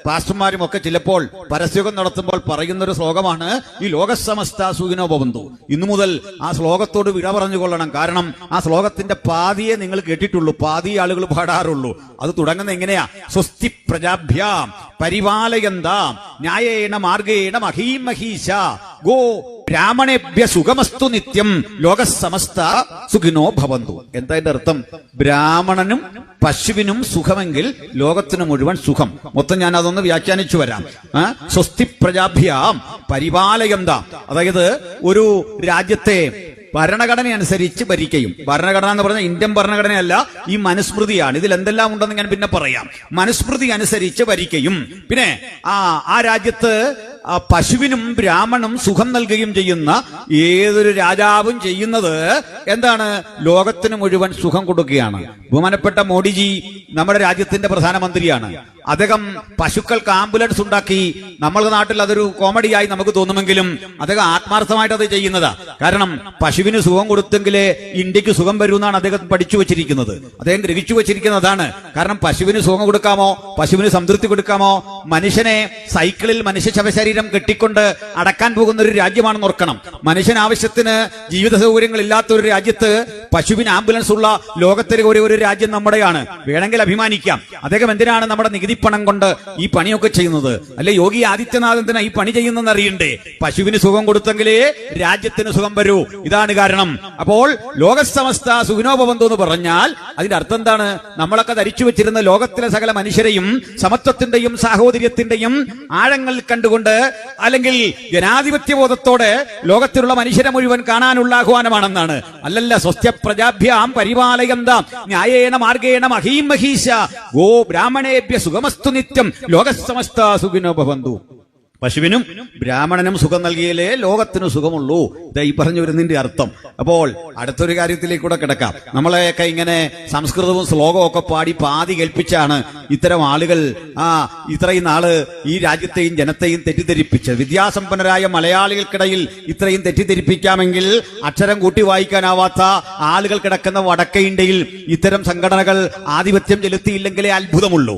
പാസ്റ്റർമാരും ഒക്കെ ചിലപ്പോൾ പരസ്യോഗം നടത്തുമ്പോൾ പറയുന്നൊരു ശ്ലോകമാണ് ഈ ലോകസമസ്ത സുഖിനോ ഭവന്തു. ഇന്നു മുതൽ ആ ശ്ലോകത്തോട് വിട പറഞ്ഞുകൊള്ളണം. കാരണം ആ ശ്ലോകത്തിന്റെ പാതിയെ നിങ്ങൾ കേട്ടിട്ടുള്ളൂ, പാതി ആളുകൾ പാടാറുള്ളൂ. അത് തുടങ്ങുന്നത് എങ്ങനെയാ? സ്വസ്തി പ്രജാഭ്യാം പരിപാലയന്താം ന്യായേണ മാർഗേണ മഹീം മഹീശ ഗോ ബ്രാഹ്മണേഭ്യ സുഖമസ്തു നിത്യം ലോകസമസ്ത സുഖിനോ ഭവന്തു. എന്താ അതിന്റെ അർത്ഥം? ബ്രാഹ്മണനും പശുവിനും സുഖമെങ്കിൽ ലോകത്തിന് മുഴുവൻ സുഖം. മൊത്തം ഞാൻ അതൊന്ന് വ്യാഖ്യാനിച്ചു വരാം. സ്വസ്തി പ്രജാഭ്യാം പരിപാലയന്താം, അതായത് ഒരു രാജ്യത്തെ ഭരണഘടന അനുസരിച്ച് ഭരിക്കുകയും, ഭരണഘടന എന്ന് പറഞ്ഞാൽ ഇന്ത്യൻ ഭരണഘടനയല്ല, ഈ മനുസ്മൃതിയാണ്. ഇതിൽ എന്തെല്ലാം ഉണ്ടെന്ന് ഞാൻ പിന്നെ പറയാം. മനുസ്മൃതി അനുസരിച്ച് ഭരിക്കുകയും പിന്നെ ആ രാജ്യത്ത് പശുവിനും ബ്രാഹ്മണനും സുഖം നൽകുകയും ചെയ്യുന്ന ഏതൊരു രാജാവും ചെയ്യുന്നത് എന്താണ്? ലോകത്തിന് മുഴുവൻ സുഖം കൊടുക്കുകയാണ്. ബഹുമാനപ്പെട്ട മോഡിജി നമ്മുടെ രാജ്യത്തിന്റെ പ്രധാനമന്ത്രിയാണ്. അദ്ദേഹം പശുക്കൾക്ക് ആംബുലൻസ് ഉണ്ടാക്കി. നമ്മുടെ നാട്ടിൽ അതൊരു കോമഡിയായി നമുക്ക് തോന്നുമെങ്കിലും അദ്ദേഹം ആത്മാർത്ഥമായിട്ട് അത് ചെയ്യുന്നതാ. കാരണം പശുവിന് സുഖം കൊടുത്തെങ്കിലേ ഇന്ത്യക്ക് സുഖം വരുമെന്നാണ് അദ്ദേഹം പഠിച്ചു വെച്ചിരിക്കുന്നത്, അദ്ദേഹം ഗ്രഹിച്ചു വെച്ചിരിക്കുന്നതാണ്. കാരണം പശുവിന് സുഖം കൊടുക്കാമോ, പശുവിന് സംതൃപ്തി കൊടുക്കാമോ? മനുഷ്യനെ സൈക്കിളിൽ മനുഷ്യ ശവശരീരം കെട്ടിക്കൊണ്ട് അടക്കാൻ പോകുന്ന ഒരു രാജ്യമാണെന്ന് ഓർക്കണം. മനുഷ്യൻ ആവശ്യത്തിന് ജീവിത സൗകര്യങ്ങൾ ഇല്ലാത്ത ഒരു രാജ്യത്ത് പശുവിന് ആംബുലൻസ് ഉള്ള ലോകത്തിലെ ഒരു രാജ്യം നമ്മുടെയാണ്. വേണമെങ്കിൽ അഭിമാനിക്കാം. അദ്ദേഹം എന്തിനാണ് നമ്മുടെ നികുതി പണം കൊണ്ട് ഈ പണിയൊക്കെ ചെയ്യുന്നത്? അല്ലെ യോഗി ആദിത്യനാഥ് എന്തിനാ ഈ പണി ചെയ്യുന്നെന്ന് അറിയണ്ടേ? പശുവിന് സുഖം കൊടുത്തെങ്കിലേ രാജ്യത്തിന് സുഖം വരൂ. ഇതാണ് കാരണം. അപ്പോൾ ലോകസമസ്ത സുഖിനോ ഭവന്തു എന്ന് പറഞ്ഞാൽ അതിന്റെ അർത്ഥം എന്താണ്? നമ്മളൊക്കെ ധരിച്ചു വെച്ചിരുന്ന ലോകത്തിലെ സകല മനുഷ്യരെയും സമത്വത്തിന്റെയും സാഹോദര്യത്തിന്റെയും ആഴങ്ങൾ കണ്ടുകൊണ്ട്, അല്ലെങ്കിൽ ജനാധിപത്യബോധത്തോടെ ലോകത്തിലുള്ള മനുഷ്യരെ മുഴുവൻ കാണാനുള്ള ആഹ്വാനമാണെന്നാണ്. അല്ലല്ല, സ്വസ്ത്യ പ്രജാഭ്യാം പരിപാലയന്താം ന്യായേണ മാർഗേണ മഹീം മഹീശ ഗോ ബ്രാഹ്മണേഭ്യ സുഖമസ്തു നിത്യം ലോകസമസ്ത സുഖിനോ ഭവന്തു. പശുവിനും ബ്രാഹ്മണനും സുഖം നൽകിയാലേ ലോകത്തിന് സുഖമുള്ളൂ. ഇതാ ഈ പറഞ്ഞു വരുന്നതിന്റെ അർത്ഥം. അപ്പോൾ അടുത്തൊരു കാര്യത്തിലേക്കൂടെ കിടക്കാം. നമ്മളെയൊക്കെ ഇങ്ങനെ സംസ്കൃതവും ശ്ലോകവും ഒക്കെ പാടി പാതി കേൾപ്പിച്ചാണ് ഇത്തരം ആളുകൾ ഇത്രയും നാള് ഈ രാജ്യത്തെയും ജനത്തെയും തെറ്റിദ്ധരിപ്പിച്ച്. വിദ്യാസമ്പന്നരായ മലയാളികൾക്കിടയിൽ ഇത്രയും തെറ്റിദ്ധരിപ്പിക്കാമെങ്കിൽ അക്ഷരം കൂട്ടി വായിക്കാനാവാത്ത ആളുകൾ കിടക്കുന്ന വടക്കേ ഇന്ത്യയിൽ ഇത്തരം സംഘടനകൾ ആധിപത്യം ചെലുത്തിയില്ലെങ്കിലേ അത്ഭുതമുള്ളൂ.